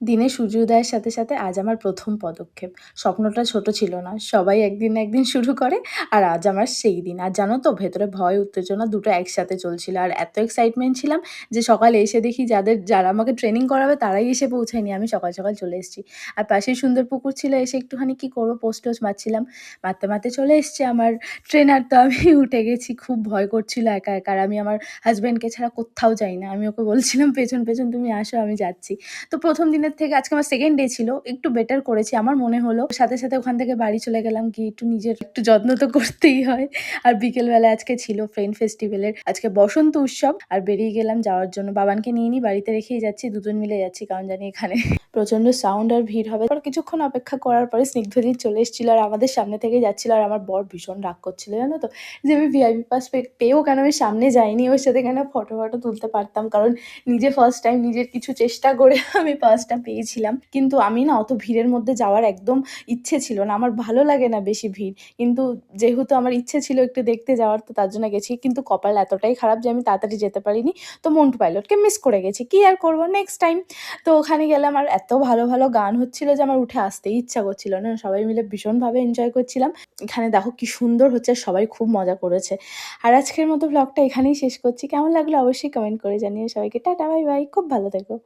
দিনে সূর্য উদয়ের সাথে, সাথে আজ আমার ১ম পদক্ষেপ। স্বপ্নটা ছোট ছিল না। সবাই একদিন না একদিন শুরু করে আর আজ আমার সেই দিন। আর জানো তো ভেতরে ভয় উত্তেজনা দুটো একসাথে চলছিল। আর এত এক্সাইটমেন্ট ছিলাম যে সকালে এসে দেখি যারা আমাকে ট্রেনিং করাবে তারাই এসে পৌঁছায়নি। আমি সকাল, সকাল চলে এসেছি। আর পাশেই সুন্দর পুকুর ছিল এসে একটুখানি কি করব পোজ-টোজ মারছিলাম। মারতে, মারতে চলে এসছে আমার ট্রেনার তো আমি উঠে গেছি। খুব ভয় করছিল একা, একা। আর আমি আমার হাসব্যান্ডকে ছাড়া কোত্থাও যাই না। আমি ওকে বলছিলাম পেছন, পেছন তুমি আসো আমি যাচ্ছি। তো ১ম দিনের থেকে আজকে আমার 2nd ডে ছিল। একটু বেটার করেছি আমার মনে হলো। সাথে, সাথে ওখান থেকে বাড়ি চলে গেলাম গিয়ে একটু নিজের একটু যত্ন তো করতেই হয়। আর বিকেলবেলা আজকে ছিল ফ্রেন্ড ফেস্টিভ্যালের আজকে বসন্ত উৎসব আর বেরিয়ে গেলাম যাওয়ার জন্য। বাবানকে নিয়ে বাড়িতে রেখেই যাচ্ছি। দুজন মিলে যাচ্ছি কারণ জানি এখানে প্রচন্ড সাউন্ড আর ভিড় হবে। তারপর কিছুক্ষণ অপেক্ষা করার পরে স্নিগ্ধজিৎ চলে এসেছিল আর আমাদের সামনে থেকেই যাচ্ছিল আর আমার বর ভীষণ রাগ করছিল জানো তো? যে আমি ভিআইপি পাস পেয়েও কেন আমি সামনে যাইনি ওর সাথে কেন ফটো-ফটো তুলতে পারতাম। কারণ নিজে ফার্স্ট টাইম নিজের কিছু চেষ্টা করে আমি পাসটা পেয়েছিলাম। কিন্তু আমি না অত ভিড়ের মধ্যে যাওয়ার একদম ইচ্ছে ছিল না। আমার ভালো লাগে না বেশি ভিড়। কিন্তু যেহেতু আমার ইচ্ছে ছিল একটু দেখতে যাওয়ার তো তার জন্য গেছি। কিন্তু কপাল এতটাই খারাপ যে আমি তাড়াতাড়ি যেতে পারিনি। তো মন্টু পাইলটকে মিস করে গেছি। কি আর করব নেক্সট টাইম। তো ওখানে গেলাম আর এত ভালো, ভালো গান হচ্ছিল যে আমার উঠে আসতেই ইচ্ছা করছিল না। সবাই মিলে ভীষণভাবে এনজয় করছিলাম। এখানে দেখো কি সুন্দর হচ্ছে আর সবাই খুব মজা করেছে। আর আজকের মতো ব্লগটা এখানেই শেষ করছি। কেমন লাগলো অবশ্যই কমেন্ট করে জানিও সবাইকে। Tata bye bye. খুব ভালো থেকো।